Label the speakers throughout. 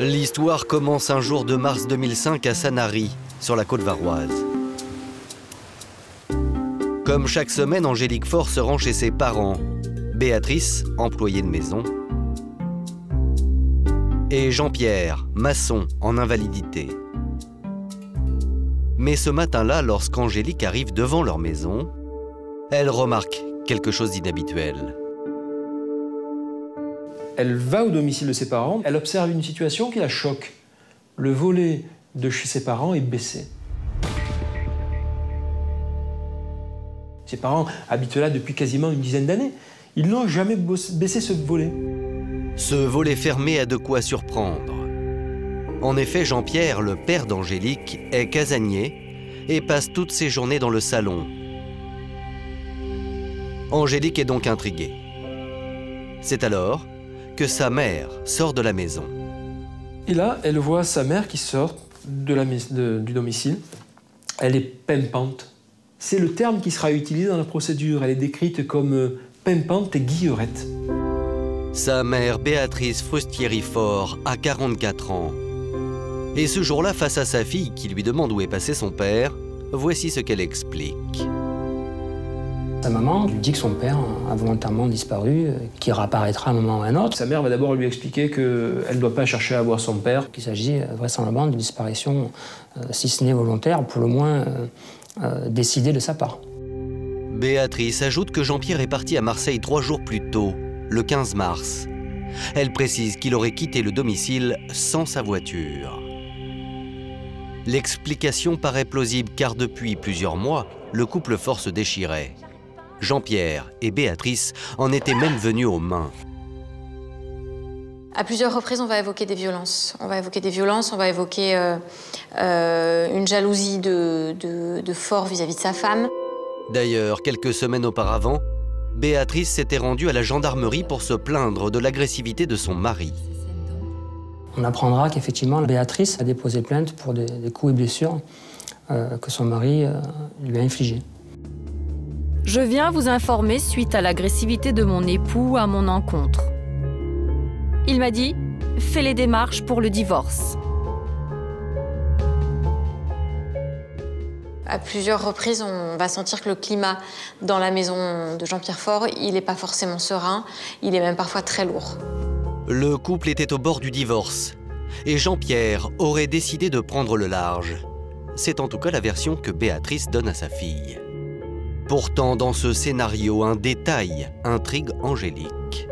Speaker 1: L'histoire commence un jour de mars 2005 à Sanary, sur la côte varoise. Comme chaque semaine, Angélique Faure se rend chez ses parents. Béatrice, employée de maison, et Jean-Pierre, maçon, en invalidité. Mais ce matin-là, lorsqu'Angélique arrive devant leur maison, elle remarque quelque chose d'inhabituel.
Speaker 2: Elle va au domicile de ses parents, elle observe une situation qui la choque. Le volet de chez ses parents est baissé. Ses parents habitent là depuis quasiment une dizaine d'années. Ils n'ont jamais baissé ce volet.
Speaker 1: Ce volet fermé a de quoi surprendre. En effet, Jean-Pierre, le père d'Angélique, est casanier et passe toutes ses journées dans le salon. Angélique est donc intriguée. C'est alors que sa mère sort de la maison.
Speaker 2: Et là, elle voit sa mère qui sort du domicile. Elle est pimpante. C'est le terme qui sera utilisé dans la procédure. Elle est décrite comme pimpante et guillerette.
Speaker 1: Sa mère, Béatrice Frustieri-Faure, a 44 ans. Et ce jour-là, face à sa fille qui lui demande où est passé son père, voici ce qu'elle explique.
Speaker 3: Sa maman lui dit que son père a volontairement disparu, qu'il réapparaîtra à un moment ou à un autre.
Speaker 2: Sa mère va d'abord lui expliquer qu'elle ne doit pas chercher à voir son père.
Speaker 3: Qu'il s'agit vraisemblablement d'une disparition, si ce n'est volontaire, pour le moins décidée de sa part.
Speaker 1: Béatrice ajoute que Jean-Pierre est parti à Marseille 3 jours plus tôt, le 15 mars. Elle précise qu'il aurait quitté le domicile sans sa voiture. L'explication paraît plausible car depuis plusieurs mois, le couple Faure se déchirait. Jean-Pierre et Béatrice en étaient même venus aux mains.
Speaker 4: À plusieurs reprises, on va évoquer des violences. On va évoquer une jalousie de Faure vis-à-vis de sa femme.
Speaker 1: D'ailleurs, quelques semaines auparavant, Béatrice s'était rendue à la gendarmerie pour se plaindre de l'agressivité de son mari.
Speaker 3: On apprendra qu'effectivement, Béatrice a déposé plainte pour des coups et blessures que son mari lui a infligés.
Speaker 5: Je viens vous informer suite à l'agressivité de mon époux à mon encontre. Il m'a dit « Fais les démarches pour le divorce ».
Speaker 4: À plusieurs reprises, on va sentir que le climat dans la maison de Jean-Pierre Faure, il n'est pas forcément serein, il est même parfois très lourd.
Speaker 1: Le couple était au bord du divorce et Jean-Pierre aurait décidé de prendre le large. C'est en tout cas la version que Béatrice donne à sa fille. Pourtant, dans ce scénario, un détail intrigue Angélique.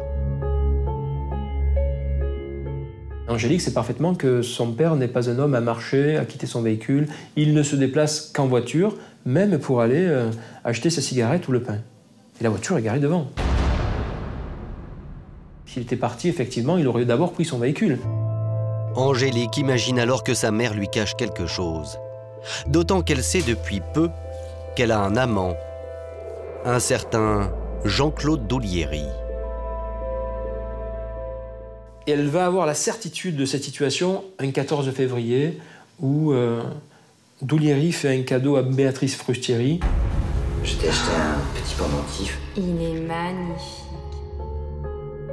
Speaker 2: Angélique sait parfaitement que son père n'est pas un homme à marcher, à quitter son véhicule. Il ne se déplace qu'en voiture, même pour aller acheter sa cigarette ou le pain. Et la voiture est garée devant. S'il était parti, effectivement, il aurait d'abord pris son véhicule.
Speaker 1: Angélique imagine alors que sa mère lui cache quelque chose. D'autant qu'elle sait depuis peu qu'elle a un amant, un certain Jean-Claude Doulieri.
Speaker 2: Et elle va avoir la certitude de cette situation un 14 février où Doulieri fait un cadeau à Béatrice Frustieri.
Speaker 6: Je t'ai acheté un petit pendentif.
Speaker 4: Il est magnifique.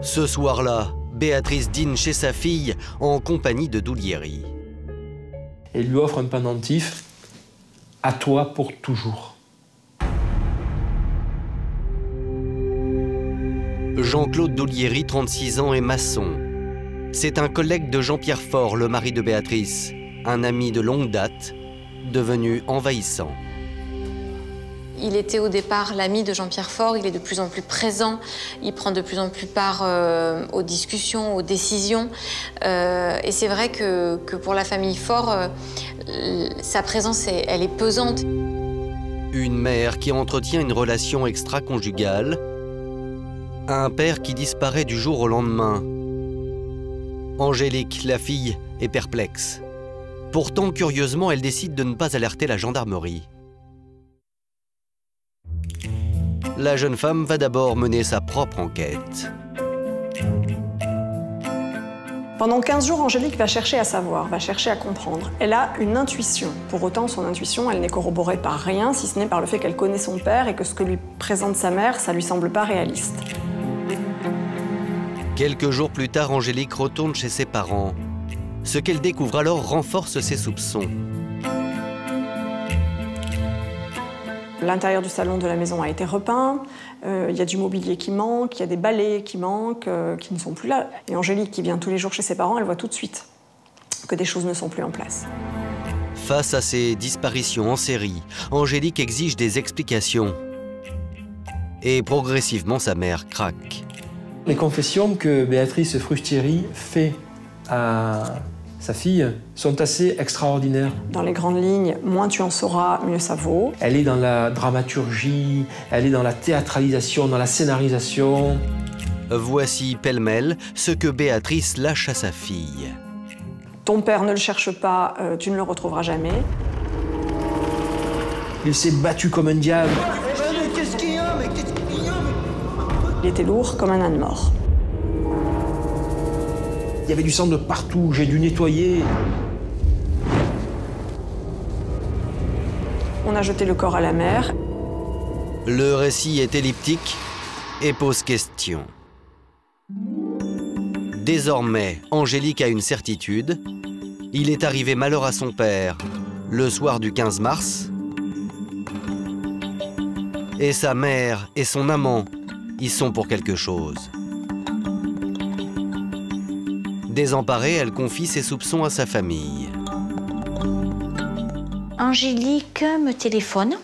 Speaker 1: Ce soir-là, Béatrice dîne chez sa fille en compagnie de Doulieri.
Speaker 2: Et lui offre un pendentif à toi pour toujours.
Speaker 1: Jean-Claude Doulieri, 36 ans, est maçon. C'est un collègue de Jean-Pierre Faure, le mari de Béatrice, un ami de longue date, devenu envahissant.
Speaker 4: Il était au départ l'ami de Jean-Pierre Faure, il est de plus en plus présent, il prend de plus en plus part aux discussions, aux décisions. Et c'est vrai que pour la famille Faure, sa présence, elle est pesante.
Speaker 1: Une mère qui entretient une relation extra-conjugale, un père qui disparaît du jour au lendemain. Angélique, la fille, est perplexe. Pourtant, curieusement, elle décide de ne pas alerter la gendarmerie. La jeune femme va d'abord mener sa propre enquête.
Speaker 7: Pendant 15 jours, Angélique va chercher à savoir, va chercher à comprendre. Elle a une intuition. Pour autant, son intuition, elle n'est corroborée par rien, si ce n'est par le fait qu'elle connaît son père et que ce que lui présente sa mère, ça lui semble pas réaliste.
Speaker 1: Quelques jours plus tard, Angélique retourne chez ses parents. Ce qu'elle découvre alors renforce ses soupçons.
Speaker 7: L'intérieur du salon de la maison a été repeint, il y a du mobilier qui manque, il y a des balais qui manquent, qui ne sont plus là. Et Angélique, qui vient tous les jours chez ses parents, elle voit tout de suite que des choses ne sont plus en place.
Speaker 1: Face à ces disparitions en série, Angélique exige des explications. Et progressivement, sa mère craque.
Speaker 2: Les confessions que Béatrice Frustieri fait à sa fille sont assez extraordinaires.
Speaker 7: Dans les grandes lignes, moins tu en sauras, mieux ça vaut.
Speaker 2: Elle est dans la dramaturgie, elle est dans la théâtralisation, dans la scénarisation.
Speaker 1: Voici pêle-mêle ce que Béatrice lâche à sa fille.
Speaker 7: Ton père ne le cherche pas, tu ne le retrouveras jamais.
Speaker 2: Il s'est battu comme un diable.
Speaker 7: Il était lourd comme un âne mort.
Speaker 2: Il y avait du sang de partout, j'ai dû nettoyer.
Speaker 7: On a jeté le corps à la mer.
Speaker 1: Le récit est elliptique et pose question. Désormais, Angélique a une certitude. Il est arrivé malheur à son père le soir du 15 mars. Et sa mère et son amant y sont pour quelque chose. Désemparée, elle confie ses soupçons à sa famille.
Speaker 8: Angélique me téléphone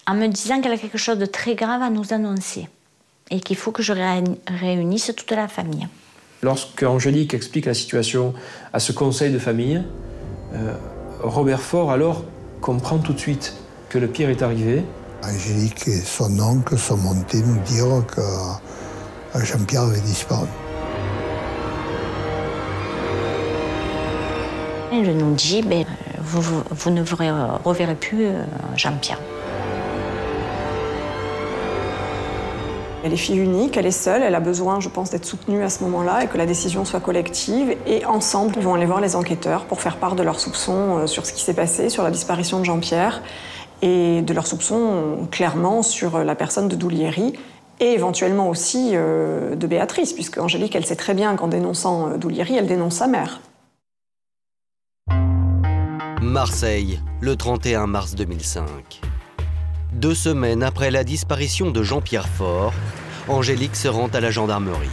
Speaker 8: en me disant qu'elle a quelque chose de très grave à nous annoncer et qu'il faut que je réunisse toute la famille.
Speaker 2: Lorsque Angélique explique la situation à ce conseil de famille, Robert Faure alors comprend tout de suite que le pire est arrivé.
Speaker 9: Angélique et son oncle sont montés nous dire que Jean-Pierre avait disparu.
Speaker 8: Elle nous dit, vous ne reverrez plus Jean-Pierre.
Speaker 7: Elle est fille unique, elle est seule, elle a besoin, je pense, d'être soutenue à ce moment-là et que la décision soit collective. Et ensemble, ils vont aller voir les enquêteurs pour faire part de leurs soupçons sur ce qui s'est passé, sur la disparition de Jean-Pierre et de leurs soupçons clairement sur la personne de Doulieri et éventuellement aussi de Béatrice, puisque Angélique, elle sait très bien qu'en dénonçant Doulieri, elle dénonce sa mère.
Speaker 1: Marseille, le 31 mars 2005. 2 semaines après la disparition de Jean-Pierre Faure, Angélique se rend à la gendarmerie.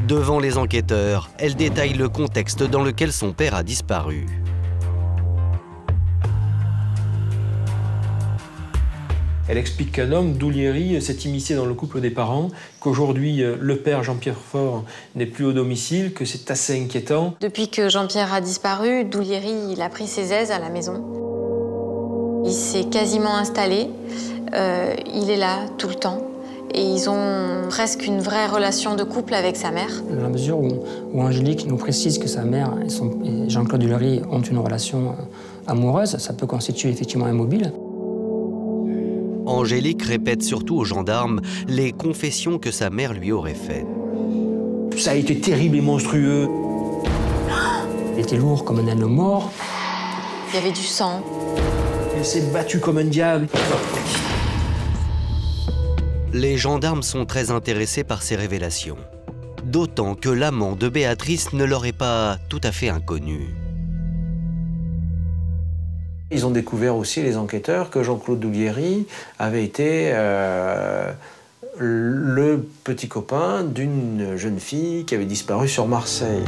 Speaker 1: Devant les enquêteurs, elle détaille le contexte dans lequel son père a disparu.
Speaker 2: Elle explique qu'un homme, Doulieri, s'est immiscé dans le couple des parents, qu'aujourd'hui le père Jean-Pierre Faure n'est plus au domicile, que c'est assez inquiétant.
Speaker 4: Depuis que Jean-Pierre a disparu, Doulieri il a pris ses aises à la maison. Il s'est quasiment installé, il est là tout le temps. Et ils ont presque une vraie relation de couple avec sa mère.
Speaker 3: Dans la mesure où Angélique nous précise que sa mère et Jean-Claude Doulieri ont une relation amoureuse, ça peut constituer effectivement un mobile.
Speaker 1: Angélique répète surtout aux gendarmes les confessions que sa mère lui aurait faites.
Speaker 2: Ça a été terrible et monstrueux.
Speaker 3: Il était lourd comme un âne mort.
Speaker 4: Il y avait du sang.
Speaker 2: Il s'est battu comme un diable.
Speaker 1: Les gendarmes sont très intéressés par ces révélations. D'autant que l'amant de Béatrice ne leur est pas tout à fait inconnu.
Speaker 10: Ils ont découvert aussi, les enquêteurs, que Jean-Claude Doulieri avait été le petit copain d'une jeune fille qui avait disparu sur Marseille.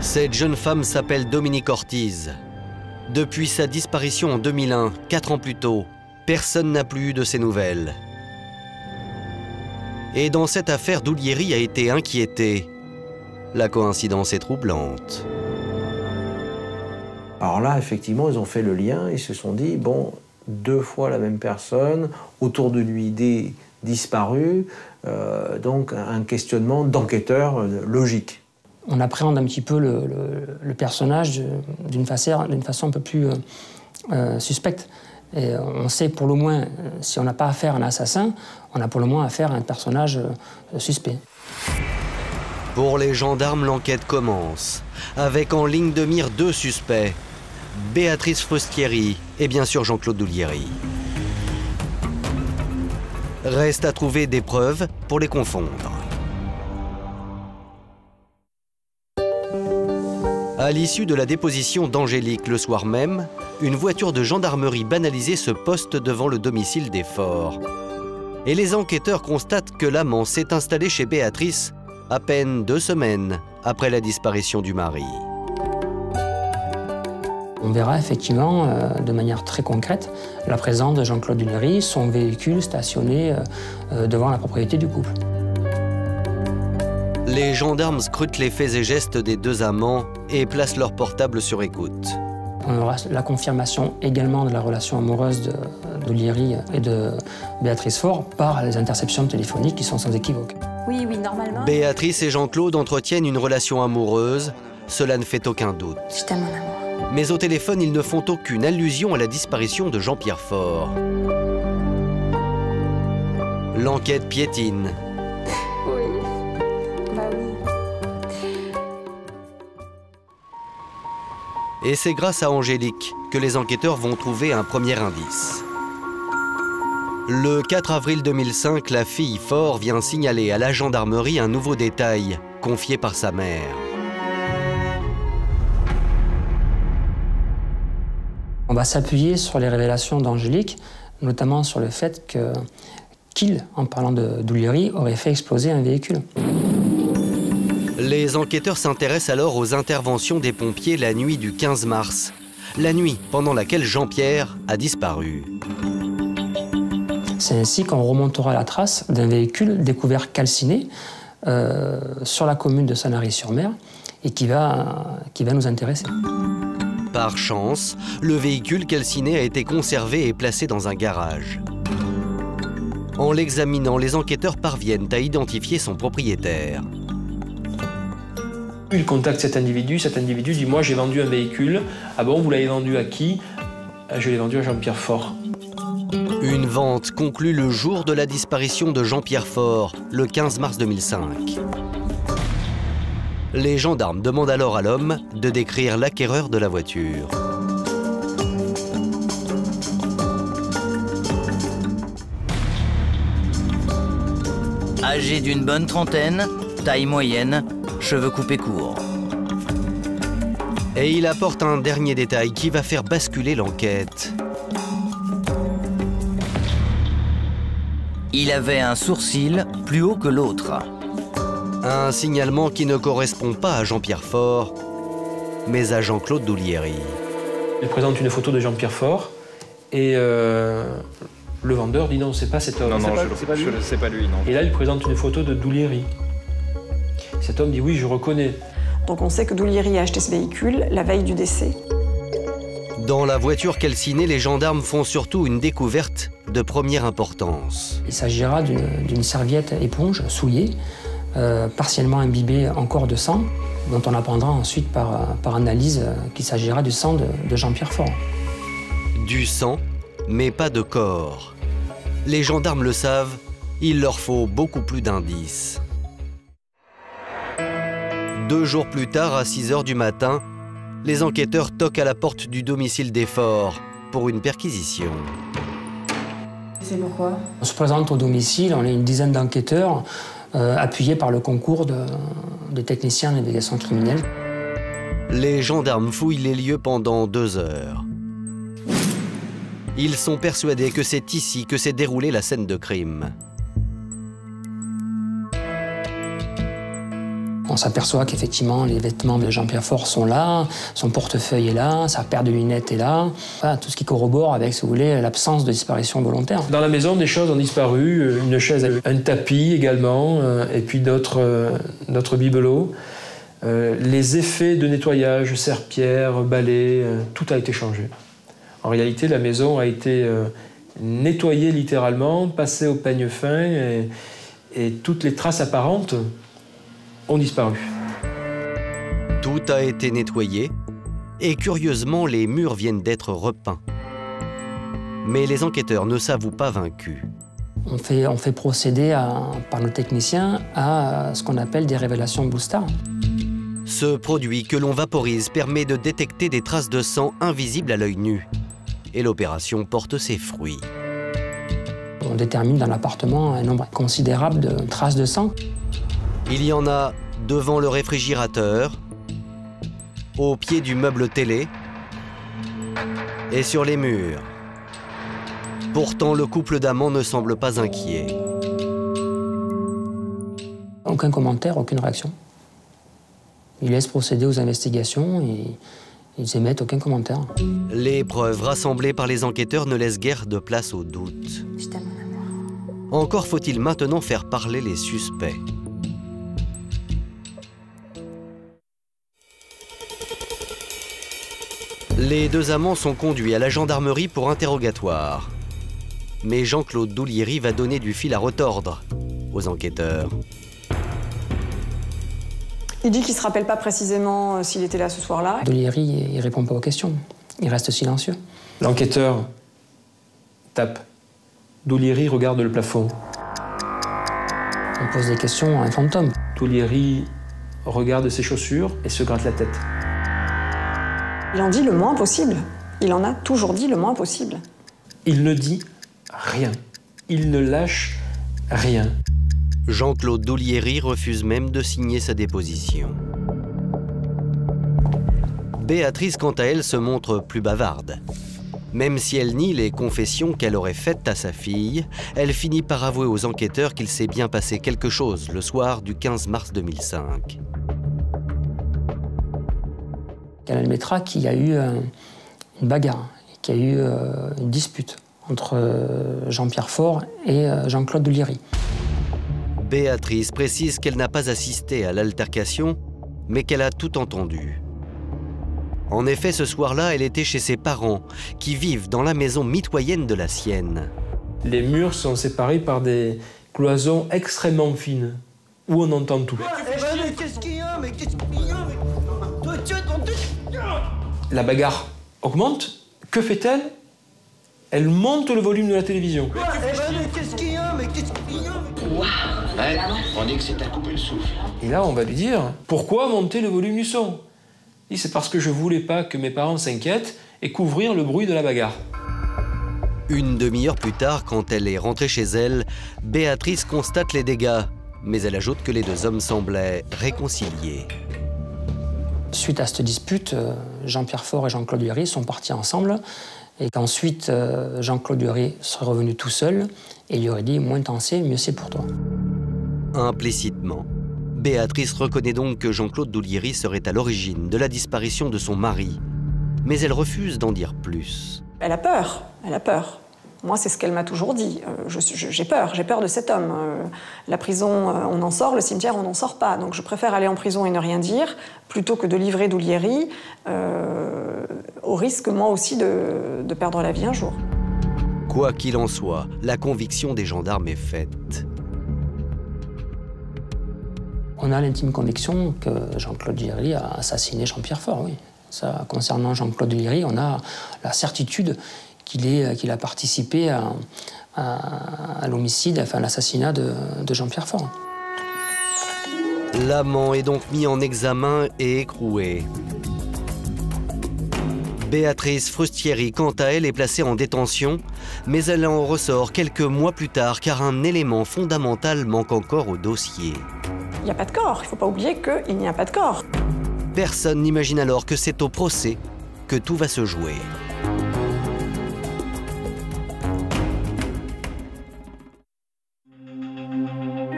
Speaker 1: Cette jeune femme s'appelle Dominique Ortiz. Depuis sa disparition en 2001, 4 ans plus tôt, personne n'a plus eu de ses nouvelles. Et dans cette affaire, Doulieri a été inquiété. La coïncidence est troublante.
Speaker 10: Alors là, effectivement, ils ont fait le lien, ils se sont dit, bon, 2 fois la même personne, autour de lui des disparus, donc un questionnement d'enquêteur logique.
Speaker 3: On appréhende un petit peu le personnage d'une façon un peu plus suspecte. Et on sait pour le moins, si on n'a pas affaire à un assassin, on a pour le moins affaire à un personnage suspect.
Speaker 1: Pour les gendarmes, l'enquête commence, avec en ligne de mire 2 suspects, Béatrice Frustieri et bien sûr Jean-Claude Doulieri. Reste à trouver des preuves pour les confondre. À l'issue de la déposition d'Angélique le soir même, une voiture de gendarmerie banalisée se poste devant le domicile des Faure. Et les enquêteurs constatent que l'amant s'est installé chez Béatrice à peine 2 semaines après la disparition du mari.
Speaker 3: On verra effectivement, de manière très concrète, la présence de Jean-Claude Duléry, son véhicule stationné devant la propriété du couple.
Speaker 1: Les gendarmes scrutent les faits et gestes des 2 amants et placent leur portable sur écoute.
Speaker 3: On aura la confirmation également de la relation amoureuse de Duléry et de Béatrice Faure par les interceptions téléphoniques qui sont sans équivoque.
Speaker 8: Oui, normalement.
Speaker 1: Béatrice et Jean-Claude entretiennent une relation amoureuse, cela ne fait aucun doute.
Speaker 8: Je t'aime, mon amour.
Speaker 1: Mais au téléphone, ils ne font aucune allusion à la disparition de Jean-Pierre Faure. L'enquête piétine.
Speaker 8: Oui. Bah oui.
Speaker 1: Et c'est grâce à Angélique que les enquêteurs vont trouver un premier indice. Le 4 avril 2005, la fille Faure vient signaler à la gendarmerie un nouveau détail confié par sa mère.
Speaker 3: On va s'appuyer sur les révélations d'Angélique, notamment sur le fait qu'il, en parlant de Duléry, aurait fait exploser un véhicule.
Speaker 1: Les enquêteurs s'intéressent alors aux interventions des pompiers la nuit du 15 mars, la nuit pendant laquelle Jean-Pierre a disparu.
Speaker 3: C'est ainsi qu'on remontera la trace d'un véhicule découvert calciné sur la commune de Sanary-sur-Mer et qui va nous intéresser.
Speaker 1: Par chance, le véhicule calciné a été conservé et placé dans un garage. En l'examinant, les enquêteurs parviennent à identifier son propriétaire.
Speaker 2: Il contacte cet individu dit « Moi, j'ai vendu un véhicule. Ah bon, vous l'avez vendu à qui ?»« Je l'ai vendu à Jean-Pierre Faure. »
Speaker 1: Une vente conclue le jour de la disparition de Jean-Pierre Faure, le 15 mars 2005. Les gendarmes demandent alors à l'homme de décrire l'acquéreur de la voiture.
Speaker 11: Âgé d'une bonne trentaine, taille moyenne, cheveux coupés courts.
Speaker 1: Et il apporte un dernier détail qui va faire basculer l'enquête.
Speaker 11: Il avait un sourcil plus haut que l'autre.
Speaker 1: Un signalement qui ne correspond pas à Jean-Pierre Faure, mais à Jean-Claude Duléry.
Speaker 2: Il présente une photo de Jean-Pierre Faure et le vendeur dit non, c'est pas cet homme.
Speaker 12: Non, c'est pas lui, non.
Speaker 2: Et là, il présente une photo de Duléry. Cet homme dit oui, je reconnais.
Speaker 7: Donc on sait que Duléry a acheté ce véhicule la veille du décès.
Speaker 1: Dans la voiture calcinée, les gendarmes font surtout une découverte de première importance.
Speaker 3: Il s'agira d'une serviette éponge souillée, partiellement imbibée encore de sang, dont on apprendra ensuite par analyse qu'il s'agira du sang de Jean-Pierre Faure.
Speaker 1: Du sang, mais pas de corps. Les gendarmes le savent, il leur faut beaucoup plus d'indices. 2 jours plus tard, à 6 h du matin, les enquêteurs toquent à la porte du domicile des Faure pour une perquisition.
Speaker 8: C'est pourquoi?
Speaker 3: On se présente au domicile, on est une dizaine d'enquêteurs, appuyés par le concours des techniciens d'investigation criminelle.
Speaker 1: Les gendarmes fouillent les lieux pendant 2 heures. Ils sont persuadés que c'est ici que s'est déroulée la scène de crime.
Speaker 3: On s'aperçoit qu'effectivement, les vêtements de Jean-Pierre Faure sont là, son portefeuille est là, sa paire de lunettes est là. Voilà, tout ce qui corrobore avec, si vous voulez, l'absence de disparition volontaire.
Speaker 2: Dans la maison, des choses ont disparu, une chaise, un tapis également, et puis d'autres bibelots. Les effets de nettoyage, serpillère, balai, tout a été changé. En réalité, la maison a été nettoyée littéralement, passée au peigne fin, et toutes les traces apparentes ont disparu.
Speaker 1: Tout a été nettoyé et curieusement, les murs viennent d'être repeints. Mais les enquêteurs ne s'avouent pas vaincus.
Speaker 3: On fait procéder par nos techniciens à ce qu'on appelle des révélations Boostar.
Speaker 1: Ce produit que l'on vaporise permet de détecter des traces de sang invisibles à l'œil nu. Et l'opération porte ses fruits.
Speaker 3: On détermine dans l'appartement un nombre considérable de traces de sang.
Speaker 1: Il y en a devant le réfrigérateur, au pied du meuble télé et sur les murs. Pourtant, le couple d'amants ne semble pas inquiet.
Speaker 3: Aucun commentaire, aucune réaction. Ils laissent procéder aux investigations et ils émettent aucun commentaire.
Speaker 1: Les preuves rassemblées par les enquêteurs ne laissent guère de place au doute.
Speaker 8: Je t'aime, mon amour.
Speaker 1: Encore faut-il maintenant faire parler les suspects. Les deux amants sont conduits à la gendarmerie pour interrogatoire. Mais Jean-Claude Douliéry va donner du fil à retordre aux enquêteurs.
Speaker 7: Il dit qu'il ne se rappelle pas précisément s'il était là ce soir-là.
Speaker 3: Douliéry, il ne répond pas aux questions. Il reste silencieux.
Speaker 2: L'enquêteur tape. Douliéry regarde le plafond.
Speaker 3: On pose des questions à un fantôme.
Speaker 2: Douliéry regarde ses chaussures et se gratte la tête.
Speaker 7: Il en dit le moins possible. Il en a toujours dit le moins possible.
Speaker 2: Il ne dit rien. Il ne lâche rien.
Speaker 1: Jean-Claude Douliéry refuse même de signer sa déposition. Béatrice, quant à elle, se montre plus bavarde. Même si elle nie les confessions qu'elle aurait faites à sa fille, elle finit par avouer aux enquêteurs qu'il s'est bien passé quelque chose le soir du 15 mars 2005.
Speaker 3: Elle admettra qu'il y a eu une bagarre, qu'il y a eu une dispute entre Jean-Pierre Faure et Jean-Claude Douliéry.
Speaker 1: Béatrice précise qu'elle n'a pas assisté à l'altercation, mais qu'elle a tout entendu. En effet, ce soir-là, elle était chez ses parents, qui vivent dans la maison mitoyenne de la sienne.
Speaker 2: Les murs sont séparés par des cloisons extrêmement fines, où on entend tout.
Speaker 6: Mais qu'est-ce qu'il y a? Mais qu'est-ce qu'il y a?
Speaker 2: La bagarre augmente. Que fait-elle? Elle monte le volume de la télévision.
Speaker 6: Mais qu'est-ce qu'il y a? Mais qu'est-ce qu'il y a?
Speaker 12: Ouais, on dit que c'est à couper le souffle.
Speaker 2: Et là, on va lui dire, pourquoi monter le volume du son? Il dit, c'est parce que je voulais pas que mes parents s'inquiètent et couvrir le bruit de la bagarre.
Speaker 1: Une demi-heure plus tard, quand elle est rentrée chez elle, Béatrice constate les dégâts, mais elle ajoute que les deux hommes semblaient réconciliés.
Speaker 3: Suite à cette dispute, Jean-Pierre Faure et Jean-Claude Douliéry sont partis ensemble et qu'ensuite Jean-Claude Douliéry serait revenu tout seul et lui aurait dit « moins t'en sais, mieux c'est pour toi ».
Speaker 1: Implicitement, Béatrice reconnaît donc que Jean-Claude Douliéry serait à l'origine de la disparition de son mari, mais elle refuse d'en dire plus.
Speaker 7: Elle a peur, elle a peur. Moi, c'est ce qu'elle m'a toujours dit. J'ai peur de cet homme. La prison, on en sort, le cimetière, on n'en sort pas. Donc je préfère aller en prison et ne rien dire, plutôt que de livrer Douliéry, au risque, moi aussi, de perdre la vie un jour.
Speaker 1: Quoi qu'il en soit, la conviction des gendarmes est faite.
Speaker 3: On a l'intime conviction que Jean-Claude Douliéry a assassiné Jean-Pierre Faure, oui. Ça, concernant Jean-Claude Douliéry, on a la certitude qu'il a participé à l'homicide, enfin à l'assassinat de Jean-Pierre Faure.
Speaker 1: L'amant est donc mis en examen et écroué. Béatrice Frustieri, quant à elle, est placée en détention, mais elle en ressort quelques mois plus tard car un élément fondamental manque encore au dossier.
Speaker 7: Il n'y a pas de corps, il ne faut pas oublier qu'il n'y a pas de corps.
Speaker 1: Personne n'imagine alors que c'est au procès que tout va se jouer.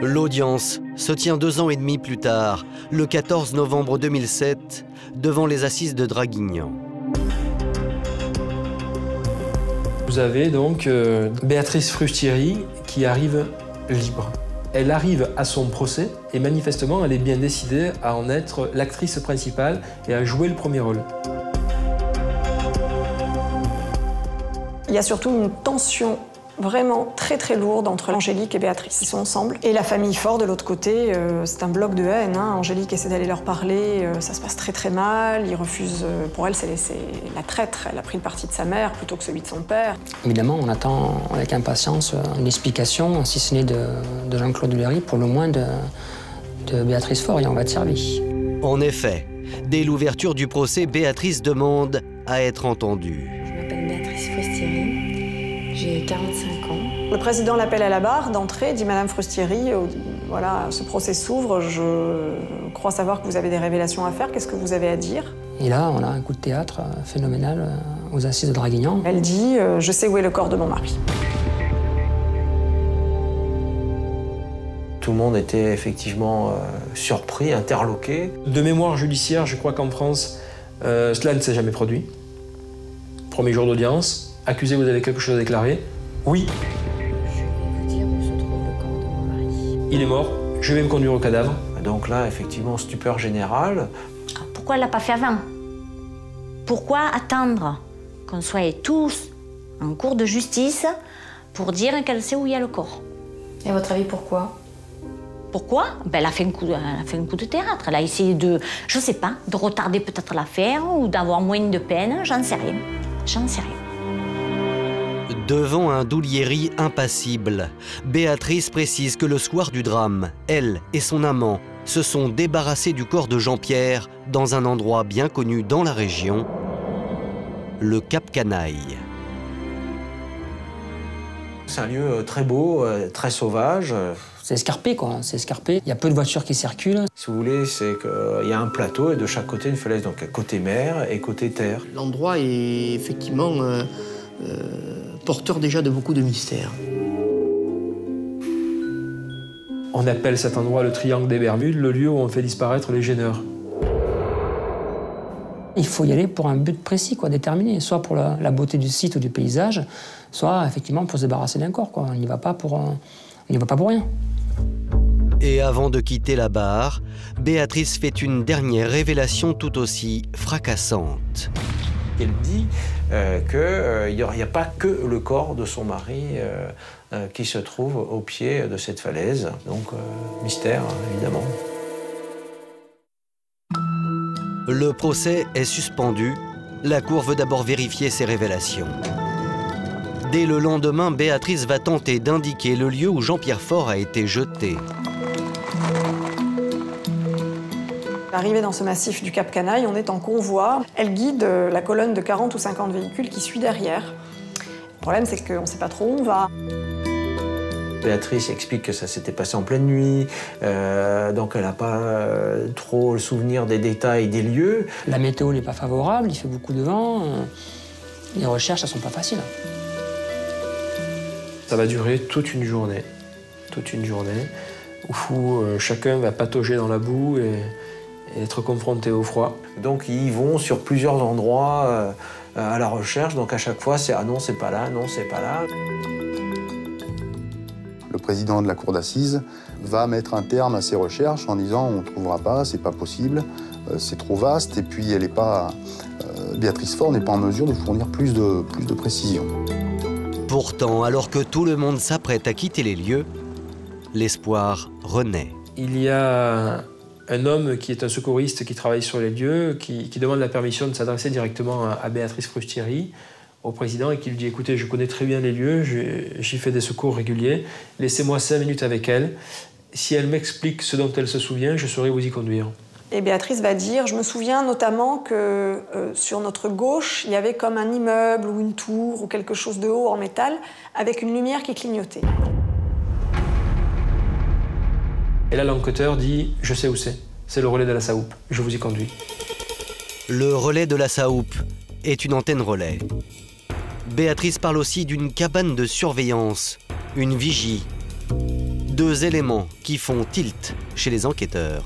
Speaker 1: L'audience se tient 2 ans et demi plus tard, le 14 novembre 2007, devant les assises de Draguignan.
Speaker 2: Vous avez donc Béatrice Frustieri qui arrive libre. Elle arrive à son procès et manifestement, elle est bien décidée à en être l'actrice principale et à jouer le premier rôle.
Speaker 7: Il y a surtout une tension vraiment très très lourde entre Angélique et Béatrice. Ils sont ensemble. Et la famille Faure, de l'autre côté, c'est un bloc de haine. Hein. Angélique essaie d'aller leur parler, ça se passe très très mal. Ils refusent, pour elle, c'est la traître. Elle a pris le parti de sa mère plutôt que celui de son père.
Speaker 3: Évidemment, on attend avec impatience une explication, si ce n'est de Jean-Claude Douliéry, pour le moins de Béatrice Faure, et on va être servi.
Speaker 1: En effet, dès l'ouverture du procès, Béatrice demande à être entendue.
Speaker 13: Je m'appelle Béatrice Frustieri, j'ai 45 ans.
Speaker 7: Le président l'appelle à la barre d'entrée, dit Madame Frustieri, Voilà, ce procès s'ouvre, je crois savoir que vous avez des révélations à faire. Qu'est-ce que vous avez à dire?
Speaker 3: Et là, on a un coup de théâtre phénoménal aux assises de Draguignan.
Speaker 7: Elle dit « Je sais où est le corps de mon mari ».
Speaker 10: Tout le monde était effectivement surpris, interloqué.
Speaker 2: De mémoire judiciaire, je crois qu'en France, cela ne s'est jamais produit. Premier jour d'audience, accusé, vous avez quelque chose à déclarer? Oui.
Speaker 8: Je vais vous dire où se trouve le corps de mon mari.
Speaker 2: Il est mort, je vais me conduire au cadavre.
Speaker 10: Donc là, effectivement, stupeur générale.
Speaker 8: Pourquoi elle ne l'a pas fait avant? Pourquoi attendre qu'on soit tous en cours de justice pour dire qu'elle sait où il y a le corps?
Speaker 4: Et à votre avis, pourquoi?
Speaker 8: Pourquoi? Ben, elle a fait un coup de théâtre. Elle a essayé de, je sais pas, de retarder peut-être l'affaire ou d'avoir moins de peine. J'en sais rien. J'en sais rien.
Speaker 1: Devant un Doulieri impassible, Béatrice précise que le soir du drame, elle et son amant se sont débarrassés du corps de Jean-Pierre dans un endroit bien connu dans la région, le Cap Canaille.
Speaker 10: C'est un lieu très beau, très sauvage.
Speaker 3: C'est escarpé, quoi. C'est escarpé. Il y a peu de voitures qui circulent.
Speaker 10: Si vous voulez, c'est qu'il y a un plateau et de chaque côté une falaise, donc côté mer et côté terre.
Speaker 13: L'endroit est effectivement porteur déjà de beaucoup de mystères.
Speaker 2: On appelle cet endroit le triangle des Bermudes, le lieu où on fait disparaître les gêneurs.
Speaker 3: Il faut y aller pour un but précis, quoi, déterminé, soit pour la beauté du site ou du paysage, soit effectivement pour se débarrasser d'un corps, quoi. On n'y va pas pour rien.
Speaker 1: Et avant de quitter la barre, Béatrice fait une dernière révélation tout aussi fracassante.
Speaker 10: Elle dit qu'il n'y a pas que le corps de son mari qui se trouve au pied de cette falaise. Donc, mystère, évidemment.
Speaker 1: Le procès est suspendu. La cour veut d'abord vérifier ses révélations. Dès le lendemain, Béatrice va tenter d'indiquer le lieu où Jean-Pierre Faure a été jeté.
Speaker 7: Arrivée dans ce massif du Cap Canaille, on est en convoi. Elle guide la colonne de 40 ou 50 véhicules qui suit derrière. Le problème, c'est qu'on ne sait pas trop où on va.
Speaker 10: Béatrice explique que ça s'était passé en pleine nuit, donc elle n'a pas trop le souvenir des détails des lieux.
Speaker 3: La météo n'est pas favorable, il fait beaucoup de vent. Les recherches, elles ne sont pas faciles.
Speaker 2: Ça va durer toute une journée, où chacun va patauger dans la boue et être confronté au froid.
Speaker 10: Donc ils vont sur plusieurs endroits à la recherche, donc à chaque fois c'est « ah non, c'est pas là, non, c'est pas là ».
Speaker 14: Le président de la cour d'assises va mettre un terme à ces recherches en disant « on ne trouvera pas, c'est pas possible, c'est trop vaste » et puis elle est pas, Béatrice Faure n'est pas en mesure de fournir plus de précisions.
Speaker 1: Pourtant, alors que tout le monde s'apprête à quitter les lieux, l'espoir renaît.
Speaker 2: Il y a un homme qui est un secouriste qui travaille sur les lieux, qui demande la permission de s'adresser directement à Béatrice Frustieri, au président, et qui lui dit « Écoutez, je connais très bien les lieux, j'y fais des secours réguliers, laissez-moi 5 minutes avec elle. Si elle m'explique ce dont elle se souvient, je saurai vous y conduire. »
Speaker 7: Et Béatrice va dire « Je me souviens notamment que sur notre gauche, il y avait comme un immeuble ou une tour ou quelque chose de haut en métal avec une lumière qui clignotait. »
Speaker 2: Et là, l'enquêteur dit « Je sais où c'est. C'est le relais de la Saoupe. Je vous y conduis. »
Speaker 1: Le relais de la Saoupe est une antenne relais. Béatrice parle aussi d'une cabane de surveillance, une vigie. 2 éléments qui font tilt chez les enquêteurs.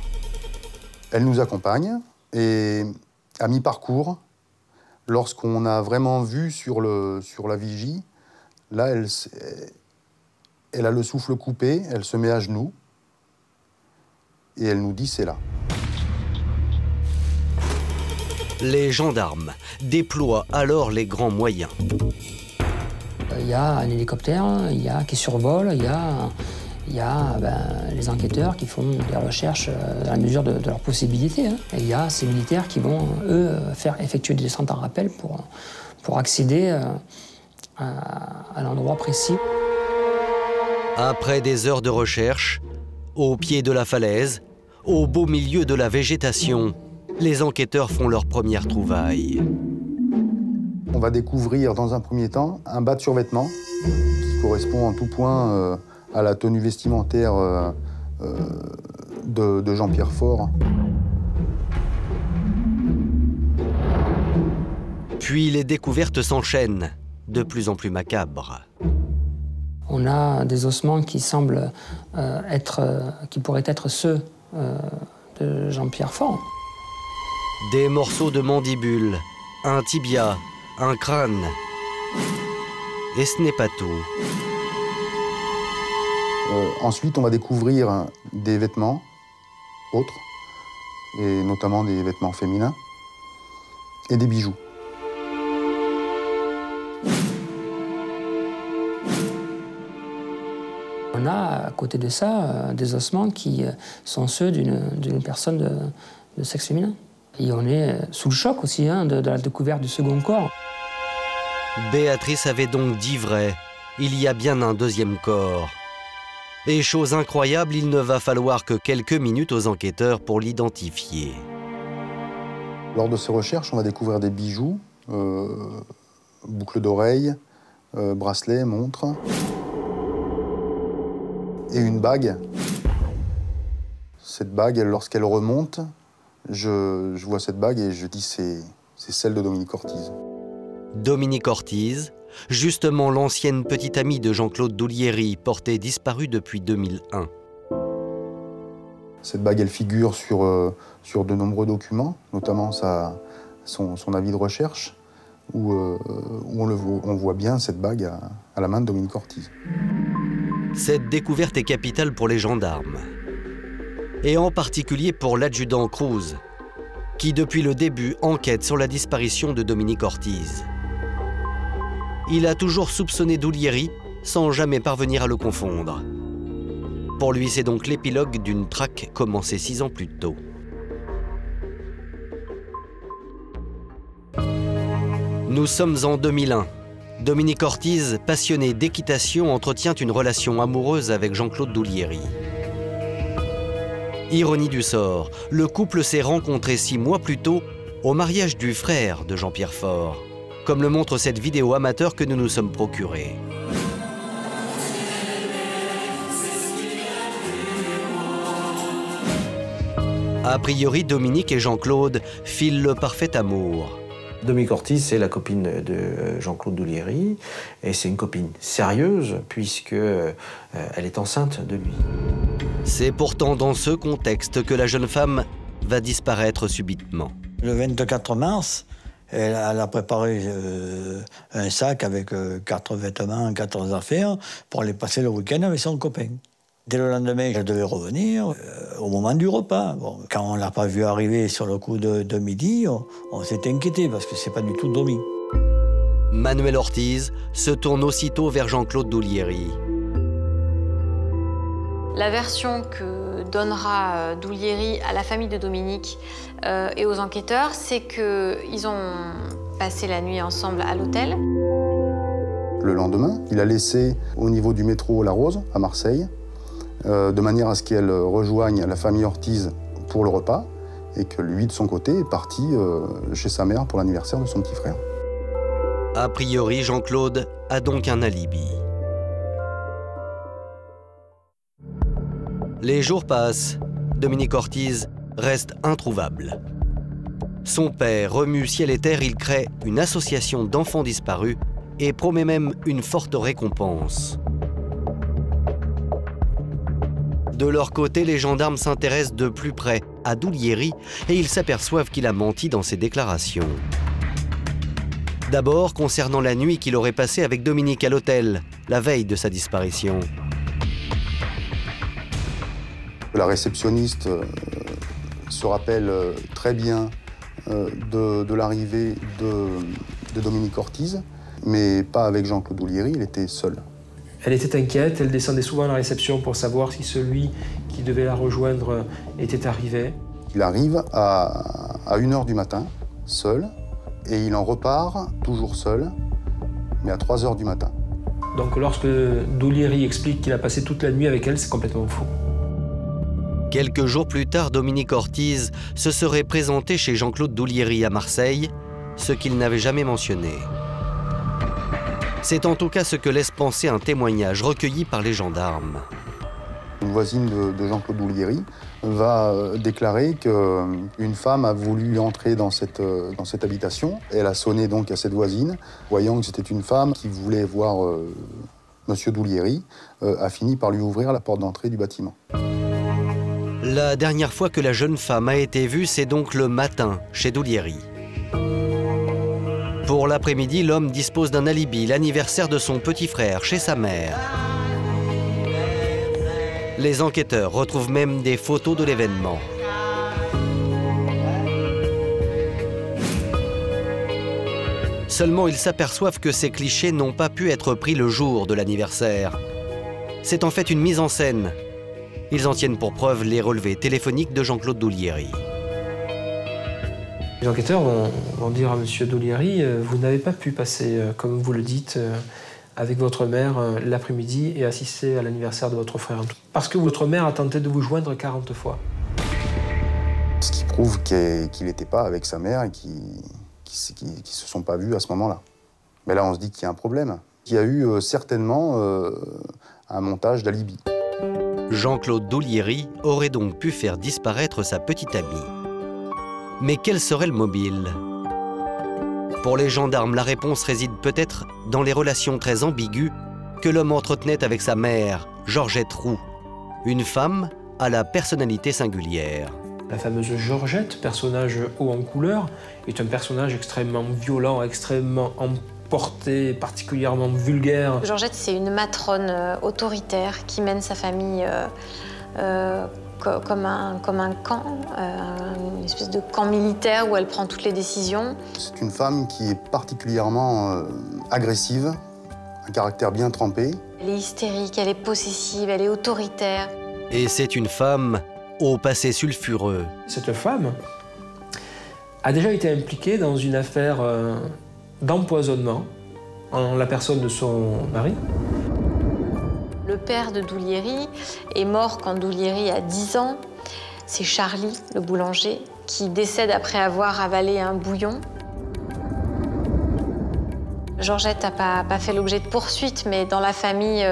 Speaker 14: Elle nous accompagne et à mi-parcours, lorsqu'on a vraiment vu sur la vigie, là, elle a le souffle coupé, elle se met à genoux et elle nous dit « c'est là ».
Speaker 1: Les gendarmes déploient alors les grands moyens.
Speaker 3: Il y a un hélicoptère qui survole, il y a les enquêteurs qui font des recherches dans la mesure de leurs possibilités. Et il y a ces militaires qui vont, eux, faire effectuer des descentes en rappel pour accéder à l'endroit précis.
Speaker 1: Après des heures de recherche, au pied de la falaise, au beau milieu de la végétation, les enquêteurs font leur première trouvaille.
Speaker 14: On va découvrir dans un premier temps un bas de survêtement qui correspond en tout point à la tenue vestimentaire de Jean-Pierre Faure.
Speaker 1: Puis les découvertes s'enchaînent, de plus en plus macabres.
Speaker 3: On a des ossements qui semblent qui pourraient être ceux de Jean-Pierre Faure.
Speaker 1: Des morceaux de mandibule, un tibia, un crâne. Et ce n'est pas tout.
Speaker 14: Ensuite, on va découvrir des vêtements autres, et notamment des vêtements féminins, et des bijoux.
Speaker 3: On a à côté de ça des ossements qui sont ceux d'une personne de sexe féminin. Et on est sous le choc aussi de la découverte du second corps.
Speaker 1: Béatrice avait donc dit vrai. Il y a bien un deuxième corps. Et chose incroyable, il ne va falloir que quelques minutes aux enquêteurs pour l'identifier.
Speaker 14: Lors de ces recherches, on va découvrir des bijoux, boucles d'oreilles, bracelets, montres, et une bague. Cette bague, lorsqu'elle remonte, je vois cette bague et je dis c'est celle de Dominique Ortiz.
Speaker 1: Dominique Ortiz, justement l'ancienne petite amie de Jean-Claude Doulieri, portée disparue depuis 2001.
Speaker 14: Cette bague, elle figure sur de nombreux documents, notamment son avis de recherche, où on voit bien cette bague à la main de Dominique Ortiz.
Speaker 1: Cette découverte est capitale pour les gendarmes. Et en particulier pour l'adjudant Cruz, qui depuis le début enquête sur la disparition de Dominique Ortiz. Il a toujours soupçonné Doulieri sans jamais parvenir à le confondre. Pour lui, c'est donc l'épilogue d'une traque commencée 6 ans plus tôt. Nous sommes en 2001. Dominique Ortiz, passionné d'équitation, entretient une relation amoureuse avec Jean-Claude Doulieri. Ironie du sort, le couple s'est rencontré 6 mois plus tôt au mariage du frère de Jean-Pierre Faure, comme le montre cette vidéo amateur que nous nous sommes procurée. A priori, Dominique et Jean-Claude filent le parfait amour.
Speaker 10: Dominique Ortiz, c'est la copine de Jean-Claude Doulieri, et c'est une copine sérieuse, puisqu'elle est enceinte de lui.
Speaker 1: C'est pourtant dans ce contexte que la jeune femme va disparaître subitement.
Speaker 15: Le 24 mars, elle a préparé un sac avec 4 vêtements, 14 affaires, pour aller passer le week-end avec son copain. Dès le lendemain, elle devait revenir au moment du repas. Bon, quand on ne l'a pas vue arriver sur le coup de midi, on s'est inquiété parce que c'est pas du tout Domi.
Speaker 1: Manuel Ortiz se tourne aussitôt vers Jean-Claude Doulieri.
Speaker 4: La version que donnera Doulieri à la famille de Dominique et aux enquêteurs, c'est qu'ils ont passé la nuit ensemble à l'hôtel.
Speaker 14: Le lendemain, il a laissé au niveau du métro La Rose, à Marseille, de manière à ce qu'elle rejoigne la famille Ortiz pour le repas et que lui, de son côté, est parti chez sa mère pour l'anniversaire de son petit frère.
Speaker 1: A priori, Jean-Claude a donc un alibi. Les jours passent. Dominique Ortiz reste introuvable. Son père remue ciel et terre, il crée une association d'enfants disparus et promet même une forte récompense. De leur côté, les gendarmes s'intéressent de plus près à Doulieri et ils s'aperçoivent qu'il a menti dans ses déclarations. D'abord, concernant la nuit qu'il aurait passée avec Dominique à l'hôtel, la veille de sa disparition.
Speaker 14: La réceptionniste se rappelle très bien de l'arrivée de Dominique Ortiz, mais pas avec Jean-Claude Doulieri, il était seul.
Speaker 2: Elle était inquiète, elle descendait souvent à la réception pour savoir si celui qui devait la rejoindre était arrivé.
Speaker 14: Il arrive à 1h du matin, seul, et il en repart toujours seul, mais à 3h du matin.
Speaker 2: Donc lorsque Doulieri explique qu'il a passé toute la nuit avec elle, c'est complètement faux.
Speaker 1: Quelques jours plus tard, Dominique Ortiz se serait présenté chez Jean-Claude Doulieri à Marseille, ce qu'il n'avait jamais mentionné. C'est en tout cas ce que laisse penser un témoignage recueilli par les gendarmes.
Speaker 14: Une voisine de Jean-Claude Doulieri va déclarer qu'une femme a voulu entrer dans cette habitation. Elle a sonné donc à cette voisine, voyant que c'était une femme qui voulait voir Monsieur Doulieri, a fini par lui ouvrir la porte d'entrée du bâtiment.
Speaker 1: La dernière fois que la jeune femme a été vue, c'est donc le matin, chez Doulieri. Pour l'après-midi, l'homme dispose d'un alibi, l'anniversaire de son petit frère, chez sa mère. Les enquêteurs retrouvent même des photos de l'événement. Seulement, ils s'aperçoivent que ces clichés n'ont pas pu être pris le jour de l'anniversaire. C'est en fait une mise en scène. Ils en tiennent pour preuve les relevés téléphoniques de Jean-Claude Doulieri.
Speaker 2: Les enquêteurs vont dire à M. Doulieri, vous n'avez pas pu passer, comme vous le dites, avec votre mère l'après-midi et assister à l'anniversaire de votre frère. Parce que votre mère a tenté de vous joindre 40 fois.
Speaker 14: Ce qui prouve qu'il n'était pas avec sa mère et qu'ils ne se sont pas vus à ce moment-là. Mais là, on se dit qu'il y a un problème. Il y a eu certainement un montage d'alibi.
Speaker 1: Jean-Claude Doulieri aurait donc pu faire disparaître sa petite amie. Mais quel serait le mobile? Pour les gendarmes, la réponse réside peut-être dans les relations très ambiguës que l'homme entretenait avec sa mère, Georgette Roux, une femme à la personnalité singulière.
Speaker 2: La fameuse Georgette, personnage haut en couleur, est un personnage extrêmement violent, extrêmement emporté, particulièrement vulgaire.
Speaker 4: Georgette, c'est une matrone autoritaire qui mène sa famille comme un camp, une espèce de camp militaire où elle prend toutes les décisions.
Speaker 14: C'est une femme qui est particulièrement agressive, un caractère bien trempé.
Speaker 4: Elle est hystérique, elle est possessive, elle est autoritaire.
Speaker 1: Et c'est une femme au passé sulfureux.
Speaker 2: Cette femme a déjà été impliquée dans une affaire d'empoisonnement en la personne de son mari.
Speaker 4: Le père de Doulieri est mort quand Doulieri a 10 ans. C'est Charlie, le boulanger, qui décède après avoir avalé un bouillon. Georgette n'a pas fait l'objet de poursuites, mais dans la famille,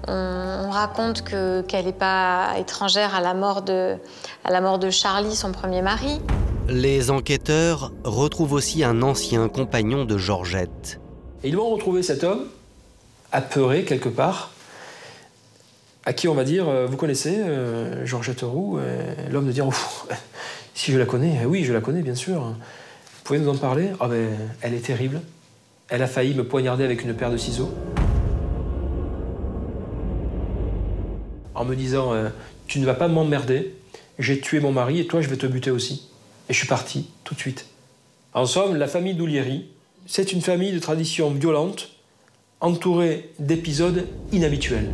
Speaker 4: on raconte qu'elle n'est pas étrangère à la mort de Charlie, son premier mari.
Speaker 1: Les enquêteurs retrouvent aussi un ancien compagnon de Georgette.
Speaker 2: Et ils vont retrouver cet homme, apeuré quelque part, à qui on va dire, vous connaissez Georgette Roux? L'homme de dire, si je la connais, oui, je la connais, bien sûr. Vous pouvez nous en parler? Ah ben, elle est terrible. Elle a failli me poignarder avec une paire de ciseaux. En me disant, tu ne vas pas m'emmerder, j'ai tué mon mari et toi, je vais te buter aussi. Et je suis parti, tout de suite. En somme, la famille Doulieri, c'est une famille de tradition violente, entourée d'épisodes inhabituels.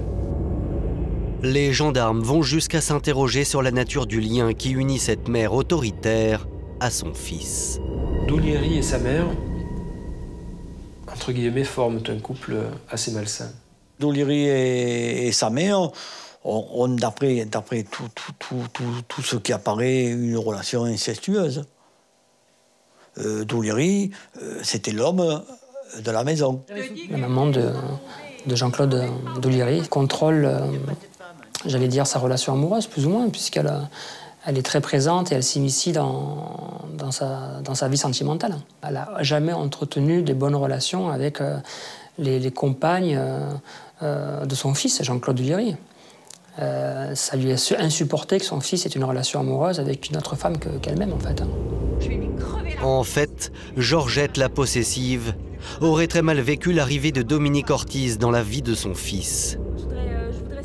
Speaker 1: Les gendarmes vont jusqu'à s'interroger sur la nature du lien qui unit cette mère autoritaire à son fils.
Speaker 2: Doulieri et sa mère, entre guillemets, forment un couple assez malsain.
Speaker 15: Doulieri et sa mère ont, d'après tout ce qui apparaît, une relation incestueuse. Doulieri, c'était l'homme de la maison.
Speaker 3: La maman de Jean-Claude Doulieri contrôle, j'allais dire, sa relation amoureuse, plus ou moins, puisqu'elle est très présente et elle s'initie dans sa vie sentimentale. Elle n'a jamais entretenu des bonnes relations avec les compagnes de son fils, Jean-Claude Doulieri. Ça lui est insupporté que son fils ait une relation amoureuse avec une autre femme qu'elle-même, en fait.
Speaker 1: En fait, Georgette la possessive aurait très mal vécu l'arrivée de Dominique Ortiz dans la vie de son fils.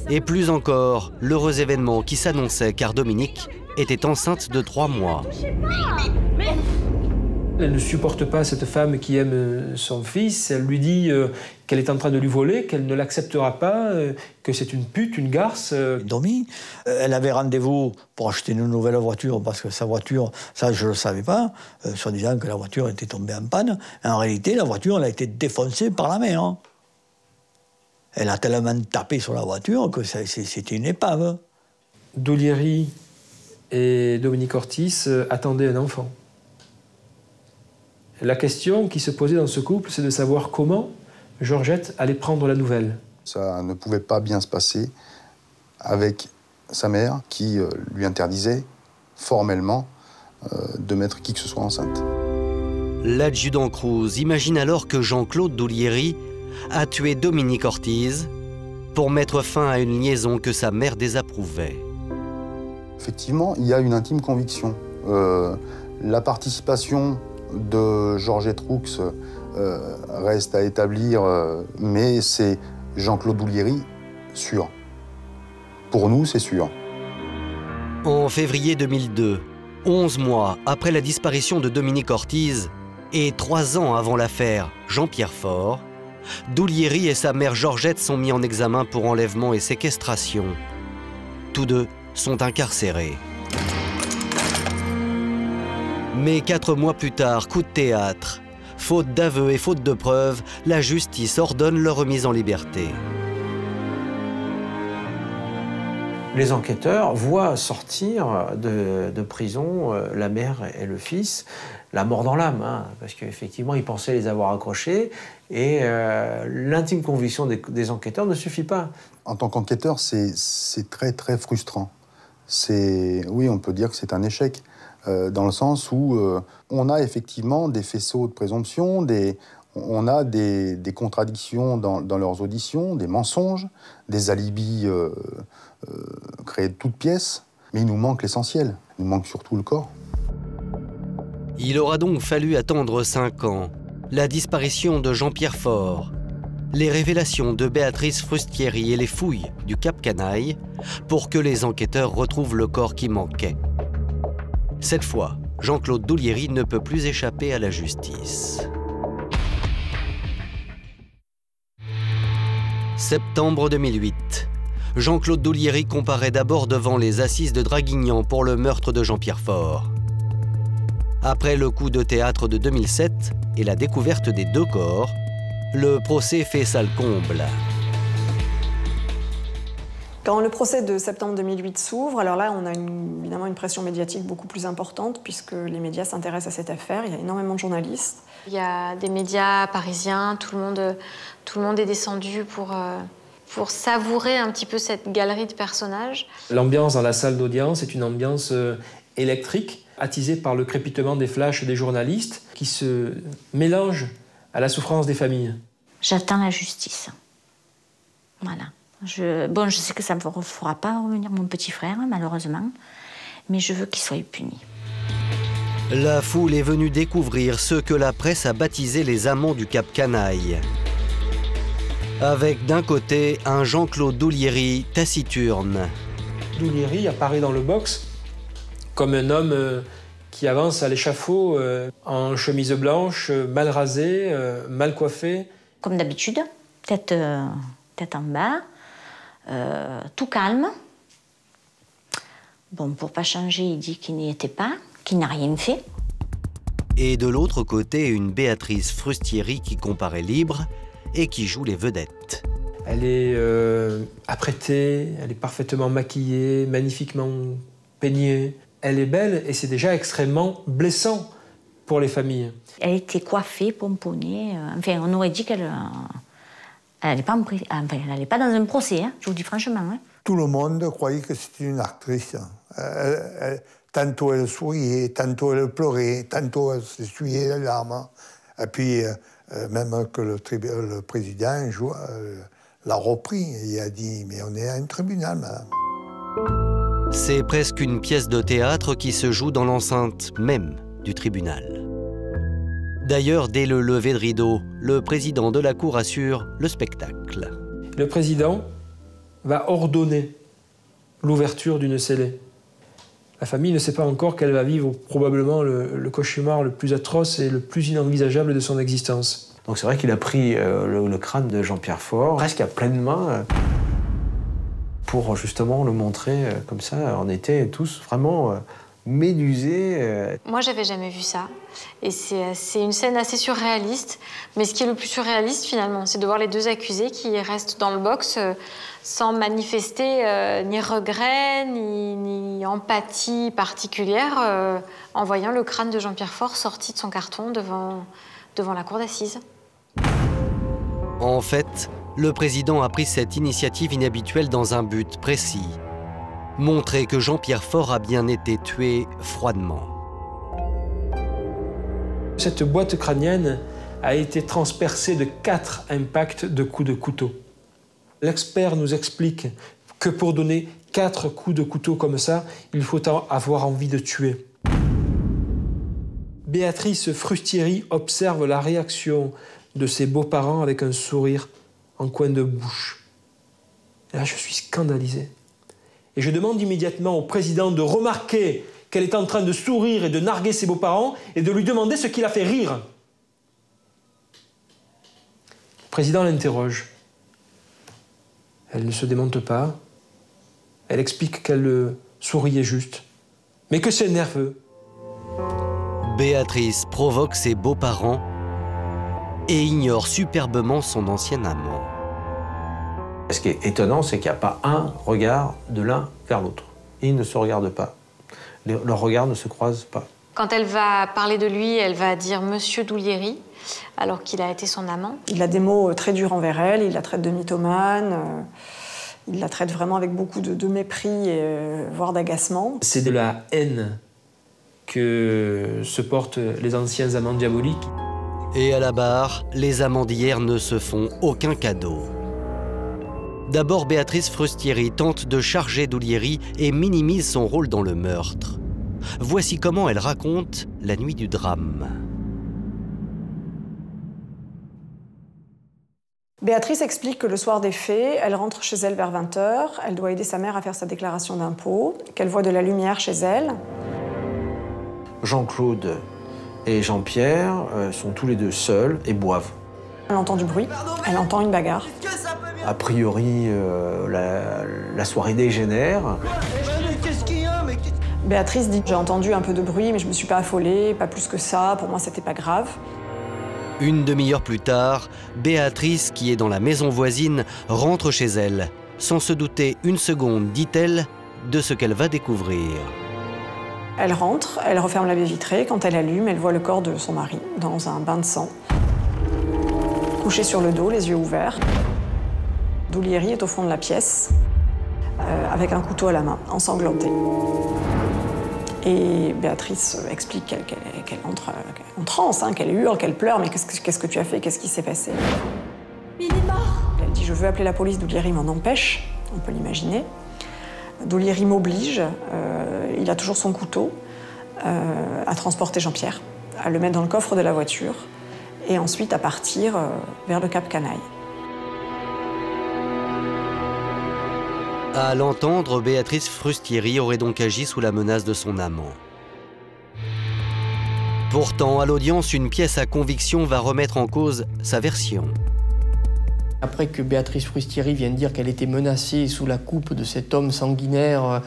Speaker 1: Et plus encore, l'heureux événement qui s'annonçait car Dominique était enceinte de 3 mois.
Speaker 2: Elle ne supporte pas cette femme qui aime son fils. Elle lui dit qu'elle est en train de lui voler, qu'elle ne l'acceptera pas, que c'est une pute, une garce.
Speaker 15: Domi, elle avait rendez-vous pour acheter une nouvelle voiture parce que sa voiture, ça je ne le savais pas, soi-disant que la voiture était tombée en panne. En réalité, la voiture elle a été défoncée par la mer. Elle a tellement tapé sur la voiture que c'était une épave.
Speaker 2: Doulieri et Dominique Ortiz attendaient un enfant. La question qui se posait dans ce couple, c'est de savoir comment Georgette allait prendre la nouvelle.
Speaker 14: Ça ne pouvait pas bien se passer avec sa mère qui lui interdisait formellement de mettre qui que ce soit enceinte.
Speaker 1: L'adjudant Cruz imagine alors que Jean-Claude Doulieri a tué Dominique Ortiz pour mettre fin à une liaison que sa mère désapprouvait.
Speaker 14: Effectivement, il y a une intime conviction. La participation de Georgette Roux reste à établir, mais c'est Jean-Claude Doulieri sûr. Pour nous, c'est sûr.
Speaker 1: En février 2002, 11 mois après la disparition de Dominique Ortiz et 3 ans avant l'affaire Jean-Pierre Faure, Doulieri et sa mère Georgette sont mis en examen pour enlèvement et séquestration. Tous deux sont incarcérés. Mais 4 mois plus tard, coup de théâtre, faute d'aveu et faute de preuves, la justice ordonne leur remise en liberté.
Speaker 10: Les enquêteurs voient sortir de prison la mère et le fils, la mort dans l'âme, hein, parce qu'effectivement, ils pensaient les avoir accrochés, et l'intime conviction des enquêteurs ne suffit pas.
Speaker 14: En tant qu'enquêteur, c'est très, très frustrant. Oui, on peut dire que c'est un échec, dans le sens où on a effectivement des faisceaux de présomption, on a des contradictions dans leurs auditions, des mensonges, des alibis créés de toutes pièces, mais il nous manque l'essentiel, il nous manque surtout le corps.
Speaker 1: Il aura donc fallu attendre 5 ans, la disparition de Jean-Pierre Faure, les révélations de Béatrice Frustieri et les fouilles du Cap Canaille pour que les enquêteurs retrouvent le corps qui manquait. Cette fois, Jean-Claude Doulieri ne peut plus échapper à la justice. Septembre 2008. Jean-Claude Doulieri comparaît d'abord devant les assises de Draguignan pour le meurtre de Jean-Pierre Faure. Après le coup de théâtre de 2007 et la découverte des 2 corps, le procès fait salle comble.
Speaker 7: Quand le procès de septembre 2008 s'ouvre, alors là, on a évidemment une pression médiatique beaucoup plus importante puisque les médias s'intéressent à cette affaire. Il y a énormément de journalistes.
Speaker 4: Il y a des médias parisiens, tout le monde est descendu pour savourer un petit peu cette galerie de personnages.
Speaker 2: L'ambiance dans la salle d'audience est une ambiance électrique, attisée par le crépitement des flashs des journalistes qui se mélangent à la souffrance des familles.
Speaker 8: J'attends la justice. Voilà. Je sais que ça ne me fera pas revenir mon petit frère, malheureusement, mais je veux qu'il soit puni.
Speaker 1: La foule est venue découvrir ce que la presse a baptisé les amants du Cap Canaille. Avec d'un côté un Jean-Claude Doulieri taciturne.
Speaker 2: Doulieri apparaît dans le box comme un homme qui avance à l'échafaud en chemise blanche, mal rasé, mal coiffé.
Speaker 8: Comme d'habitude, tête en bas, tout calme. Bon, pour pas changer, il dit qu'il n'y était pas, qu'il n'a rien fait.
Speaker 1: Et de l'autre côté, une Béatrice Frustieri qui comparaît libre et qui joue les vedettes.
Speaker 2: Elle est apprêtée, elle est parfaitement maquillée, magnifiquement peignée. Elle est belle et c'est déjà extrêmement blessant pour les familles.
Speaker 8: Elle était coiffée, pomponnée. Enfin, on aurait dit qu'elle n'allait pas dans un procès, hein, je vous dis franchement. Hein.
Speaker 9: Tout le monde croyait que c'était une actrice. Tantôt elle souriait, tantôt elle pleurait, tantôt elle s'essuyait les larmes. Et puis, même que le président l'a repris. Il a dit « Mais on est à un tribunal, madame ».
Speaker 1: C'est presque une pièce de théâtre qui se joue dans l'enceinte même du tribunal. D'ailleurs, dès le lever de rideau, le président de la Cour assure le spectacle.
Speaker 2: Le président va ordonner l'ouverture d'une scellée. La famille ne sait pas encore qu'elle va vivre probablement le cauchemar le plus atroce et le plus inenvisageable de son existence.
Speaker 10: Donc c'est vrai qu'il a pris le crâne de Jean-Pierre Faure, presque à pleine main, pour justement le montrer comme ça. On était tous vraiment médusés.
Speaker 4: Moi, j'avais jamais vu ça. Et c'est une scène assez surréaliste. Mais ce qui est le plus surréaliste, finalement, c'est de voir les 2 accusés qui restent dans le box sans manifester ni regret, ni empathie particulière en voyant le crâne de Jean-Pierre Faure sorti de son carton devant la cour d'assises.
Speaker 1: En fait, Le président a pris cette initiative inhabituelle dans un but précis. Montrer que Jean-Pierre Faure a bien été tué froidement.
Speaker 2: Cette boîte crânienne a été transpercée de 4 impacts de coups de couteau. L'expert nous explique que pour donner 4 coups de couteau comme ça, il faut avoir envie de tuer. Béatrice Frustieri observe la réaction de ses beaux-parents avec un sourire en coin de bouche. Et là, je suis scandalisé. Et je demande immédiatement au président de remarquer qu'elle est en train de sourire et de narguer ses beaux-parents et de lui demander ce qui la fait rire. Le président l'interroge. Elle ne se démonte pas. Elle explique qu'elle souriait juste, mais que c'est nerveux.
Speaker 1: Béatrice provoque ses beaux-parents et ignore superbement son ancien amant.
Speaker 10: Ce qui est étonnant, c'est qu'il n'y a pas un regard de l'un vers l'autre. Ils ne se regardent pas. Leurs regards ne se croisent pas.
Speaker 4: Quand elle va parler de lui, elle va dire Monsieur Doulieri, alors qu'il a été son amant.
Speaker 7: Il a des mots très durs envers elle, il la traite de mythomane, il la traite vraiment avec beaucoup de mépris, voire d'agacement.
Speaker 2: C'est de la haine que se portent les anciens amants diaboliques.
Speaker 1: Et à la barre, les amants d'hier ne se font aucun cadeau. D'abord, Béatrice Frustieri tente de charger Doulieri et minimise son rôle dans le meurtre. Voici comment elle raconte la nuit du drame.
Speaker 7: Béatrice explique que le soir des faits, elle rentre chez elle vers 20h, elle doit aider sa mère à faire sa déclaration d'impôt, qu'elle voit de la lumière chez elle.
Speaker 10: Jean-Claude et Jean-Pierre sont tous les deux seuls et boivent.
Speaker 7: Elle entend du bruit, elle entend une bagarre.
Speaker 10: A priori, la soirée dégénère.
Speaker 6: Mais qu'est-ce qu'il y a?
Speaker 7: Béatrice dit « J'ai entendu un peu de bruit, mais je me suis pas affolée, pas plus que ça, pour moi c'était pas grave ».
Speaker 1: Une demi-heure plus tard, Béatrice, qui est dans la maison voisine, rentre chez elle, sans se douter une seconde, dit-elle, de ce qu'elle va découvrir.
Speaker 7: Elle rentre, elle referme la baie vitrée. Quand elle allume, elle voit le corps de son mari dans un bain de sang, couché sur le dos, les yeux ouverts. Doulieri est au fond de la pièce, avec un couteau à la main, ensanglanté. Et Béatrice explique qu'elle entre en transe, qu'elle hurle, qu'elle pleure. Mais qu'est-ce que tu as fait? Qu'est-ce qui s'est passé?
Speaker 4: Il est mort.
Speaker 7: Elle dit « Je veux appeler la police », Doulieri m'en empêche, on peut l'imaginer. Doulieri m'oblige, il a toujours son couteau, à transporter Jean-Pierre, à le mettre dans le coffre de la voiture, et ensuite à partir vers le Cap Canaille.
Speaker 1: À l'entendre, Béatrice Frustieri aurait donc agi sous la menace de son amant. Pourtant, à l'audience, une pièce à conviction va remettre en cause sa version.
Speaker 13: Après que Béatrice Frustieri vienne dire qu'elle était menacée sous la coupe de cet homme sanguinaire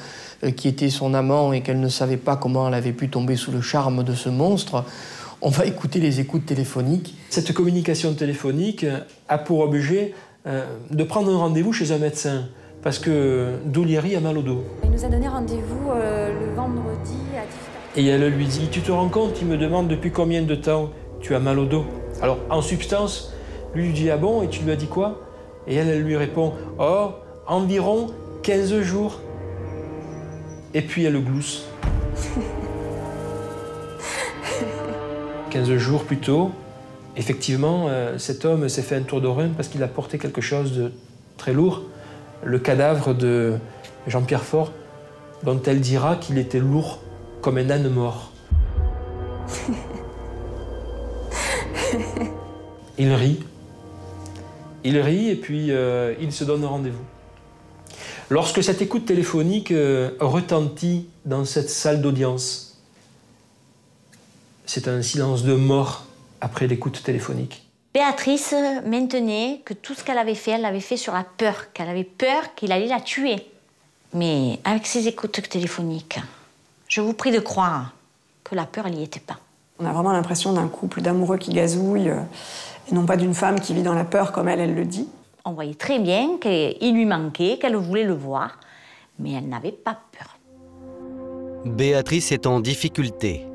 Speaker 13: qui était son amant et qu'elle ne savait pas comment elle avait pu tomber sous le charme de ce monstre, on va écouter les écoutes téléphoniques.
Speaker 2: Cette communication téléphonique a pour objet de prendre un rendez-vous chez un médecin, parce que Doulieri a mal au dos.
Speaker 16: Il nous a donné rendez-vous le vendredi à 18h.
Speaker 2: Et elle lui dit « Tu te rends compte, il me demande depuis combien de temps tu as mal au dos ?» Alors, en substance, lui dit « Ah bon, et tu lui as dit quoi ?» Et elle lui répond « Oh, environ 15 jours. » Et puis elle glousse. 15 jours plus tôt, effectivement, cet homme s'est fait un tour de rein parce qu'il a porté quelque chose de très lourd, le cadavre de Jean-Pierre Faure, dont elle dira qu'il était lourd comme un âne mort. Il rit. Il rit et puis il se donne rendez-vous. Lorsque cette écoute téléphonique retentit dans cette salle d'audience, c'est un silence de mort après l'écoute téléphonique.
Speaker 8: Béatrice maintenait que tout ce qu'elle avait fait, elle l'avait fait sur la peur, qu'elle avait peur qu'il allait la tuer. Mais avec ces écoutes téléphoniques, je vous prie de croire que la peur, elle n'y était pas.
Speaker 7: On a vraiment l'impression d'un couple d'amoureux qui gazouille, et non pas d'une femme qui vit dans la peur comme elle le dit.
Speaker 8: On voyait très bien qu'il lui manquait, qu'elle voulait le voir, mais elle n'avait pas peur.
Speaker 1: Béatrice est en difficulté.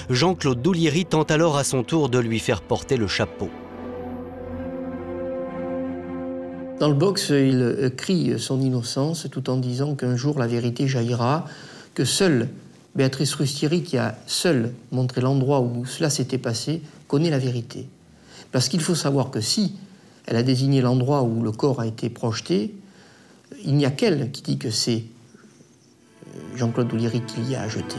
Speaker 1: Jean-Claude Doulieri tente alors à son tour de lui faire porter le chapeau.
Speaker 13: Dans le box, il crie son innocence tout en disant qu'un jour la vérité jaillira, que seule Béatrice Rustieri, qui a seule montré l'endroit où cela s'était passé, connaît la vérité. Parce qu'il faut savoir que si elle a désigné l'endroit où le corps a été projeté, il n'y a qu'elle qui dit que c'est Jean-Claude Doulieri qui l'y a jeté.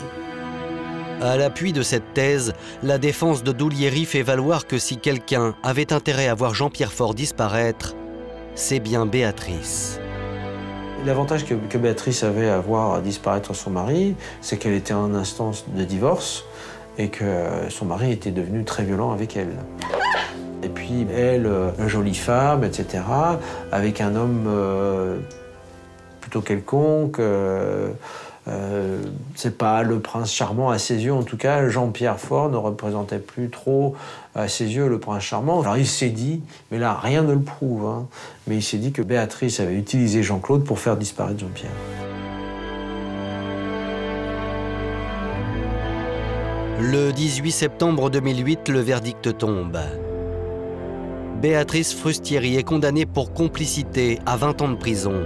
Speaker 1: À l'appui de cette thèse, la défense de Doulieri fait valoir que si quelqu'un avait intérêt à voir Jean-Pierre Faure disparaître, c'est bien Béatrice.
Speaker 10: L'avantage que Béatrice avait à voir disparaître son mari, c'est qu'elle était en instance de divorce et que son mari était devenu très violent avec elle. Et puis elle, une jolie femme, etc., avec un homme plutôt quelconque, c'est pas le prince charmant à ses yeux. En tout cas, Jean-Pierre Faure ne représentait plus trop à ses yeux le prince charmant. Alors il s'est dit, mais là rien ne le prouve, hein, mais il s'est dit que Béatrice avait utilisé Jean-Claude pour faire disparaître Jean-Pierre.
Speaker 1: Le 18 septembre 2008, le verdict tombe. Béatrice Frustieri est condamnée pour complicité à 20 ans de prison.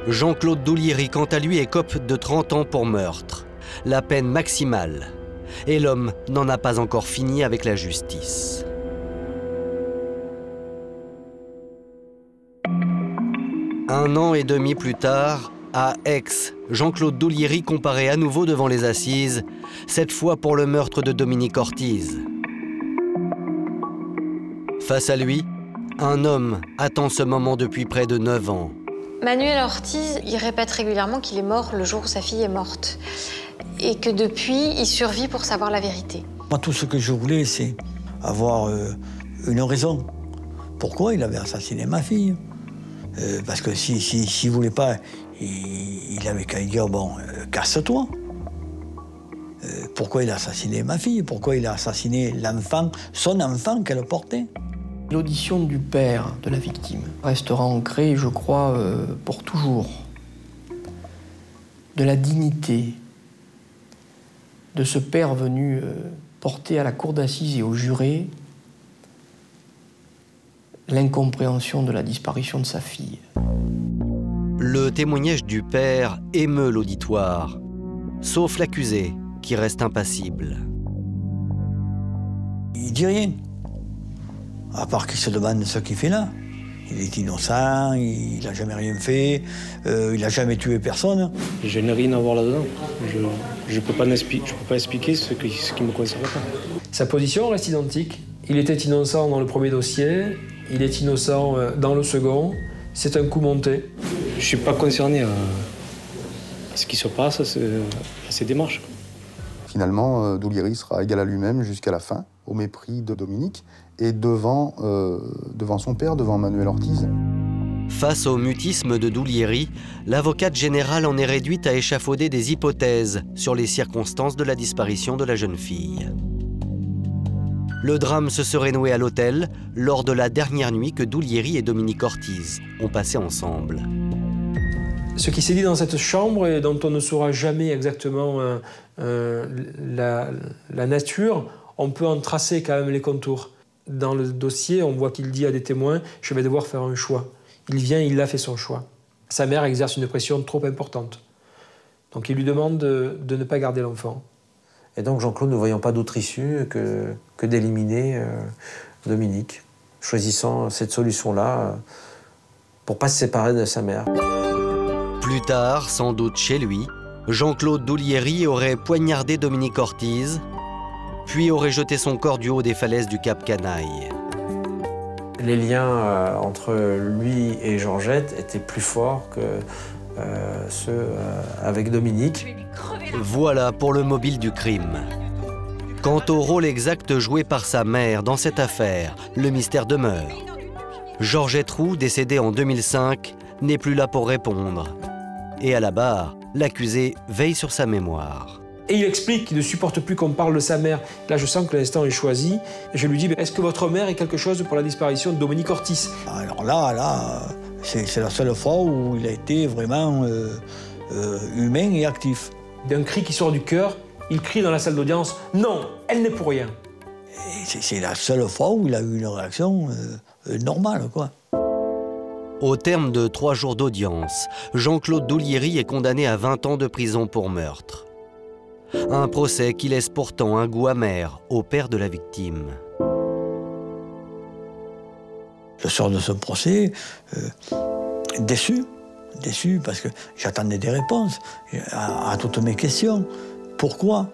Speaker 1: Jean-Claude Doulieri, quant à lui, écope de 30 ans pour meurtre, la peine maximale. Et l'homme n'en a pas encore fini avec la justice. Un an et demi plus tard, à Aix, Jean-Claude Doulieri comparaît à nouveau devant les assises, cette fois pour le meurtre de Dominique Ortiz. Face à lui, un homme attend ce moment depuis près de 9 ans.
Speaker 4: Manuel Ortiz, il répète régulièrement qu'il est mort le jour où sa fille est morte. Et que depuis, il survit pour savoir la vérité.
Speaker 15: Moi, tout ce que je voulais, c'est avoir une raison. Pourquoi il avait assassiné ma fille? Parce que s'il ne voulait pas, il avait qu'à dire, bon, casse-toi. Pourquoi il a assassiné ma fille? Pourquoi il a assassiné l'enfant, son enfant qu'elle portait?
Speaker 13: L'audition du père de la victime restera ancrée, je crois, pour toujours. De la dignité de ce père venu porter à la cour d'assises et aux jurés l'incompréhension de la disparition de sa fille.
Speaker 1: Le témoignage du père émeut l'auditoire, sauf l'accusé, qui reste impassible.
Speaker 15: Il dit rien. À part qu'il se demande ce qu'il fait là. Il est innocent, il n'a jamais rien fait, il n'a jamais tué personne.
Speaker 17: Je n'ai rien à voir là-dedans. Je ne peux pas expliquer ce qui me concerne pas.
Speaker 2: Sa position reste identique. Il était innocent dans le premier dossier, il est innocent dans le second. C'est un coup monté.
Speaker 17: Je ne suis pas concerné à ce qui se passe, à ces démarches.
Speaker 14: Finalement, Doulieri sera égal à lui-même jusqu'à la fin, au mépris de Dominique et devant son père, devant Manuel Ortiz.
Speaker 1: Face au mutisme de Doulieri, l'avocate générale en est réduite à échafauder des hypothèses sur les circonstances de la disparition de la jeune fille. Le drame se serait noué à l'hôtel lors de la dernière nuit que Doulieri et Dominique Ortiz ont passé ensemble.
Speaker 2: Ce qui s'est dit dans cette chambre et dont on ne saura jamais exactement la nature, on peut en tracer quand même les contours. Dans le dossier, on voit qu'il dit à des témoins « je vais devoir faire un choix ». Il vient, il a fait son choix. Sa mère exerce une pression trop importante. Donc il lui demande de ne pas garder l'enfant.
Speaker 10: Et donc Jean-Claude, ne voyant pas d'autre issue que d'éliminer Dominique, choisissant cette solution-là pour ne pas se séparer de sa mère.
Speaker 1: Plus tard, sans doute chez lui, Jean-Claude Doulieri aurait poignardé Dominique Ortiz, puis aurait jeté son corps du haut des falaises du Cap Canaille.
Speaker 10: Les liens entre lui et Georgette étaient plus forts que ceux avec Dominique.
Speaker 1: Voilà pour le mobile du crime. Quant au rôle exact joué par sa mère dans cette affaire, le mystère demeure. Georgette Roux, décédée en 2005, n'est plus là pour répondre. Et à la barre, l'accusé veille sur sa mémoire.
Speaker 2: Et il explique qu'il ne supporte plus qu'on parle de sa mère. Là, je sens que l'instant est choisi. Et je lui dis, est-ce que votre mère est quelque chose pour la disparition de Dominique Ortiz?
Speaker 15: Alors là, c'est la seule fois où il a été vraiment humain et actif.
Speaker 2: D'un cri qui sort du cœur, il crie dans la salle d'audience, non, elle n'est pour rien.
Speaker 15: C'est la seule fois où il a eu une réaction normale, quoi.
Speaker 1: Au terme de 3 jours d'audience, Jean-Claude Douliery est condamné à 20 ans de prison pour meurtre. Un procès qui laisse pourtant un goût amer au père de la victime.
Speaker 15: Je sors de ce procès déçu parce que j'attendais des réponses à toutes mes questions. Pourquoi ?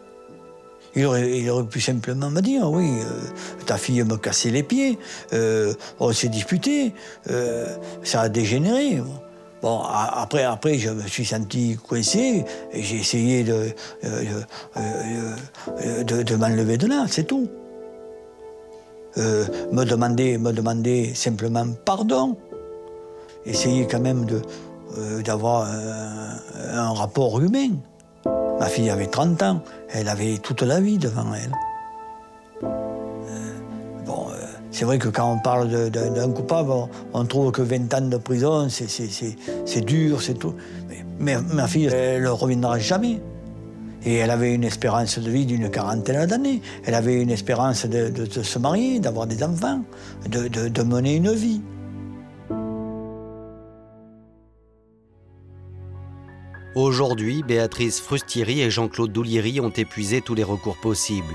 Speaker 15: Il aurait pu simplement me dire, oui, ta fille me cassait les pieds, on s'est disputé, ça a dégénéré. Bon, après, je me suis senti coincé et j'ai essayé de m'enlever de là, c'est tout. Me demander simplement pardon. Essayer quand même d'avoir un rapport humain. Ma fille avait 30 ans, elle avait toute la vie devant elle. C'est vrai que quand on parle d'un coupable, on trouve que 20 ans de prison, c'est dur, c'est tout. Mais ma fille, elle ne reviendra jamais. Et elle avait une espérance de vie d'une 40aine d'années. Elle avait une espérance de se marier, d'avoir des enfants, de mener une vie.
Speaker 1: Aujourd'hui, Béatrice Frustieri et Jean-Claude Douliery ont épuisé tous les recours possibles.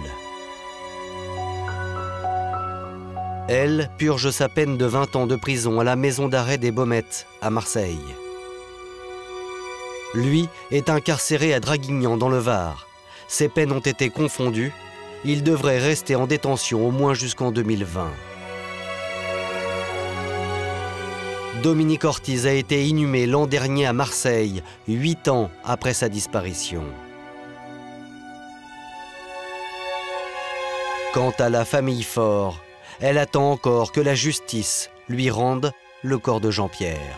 Speaker 1: Elle purge sa peine de 20 ans de prison à la maison d'arrêt des Baumettes, à Marseille. Lui est incarcéré à Draguignan, dans le Var. Ses peines ont été confondues. Il devrait rester en détention au moins jusqu'en 2020. Dominique Ortiz a été inhumé l'an dernier à Marseille, 8 ans après sa disparition. Quant à la famille Faure, elle attend encore que la justice lui rende le corps de Jean-Pierre.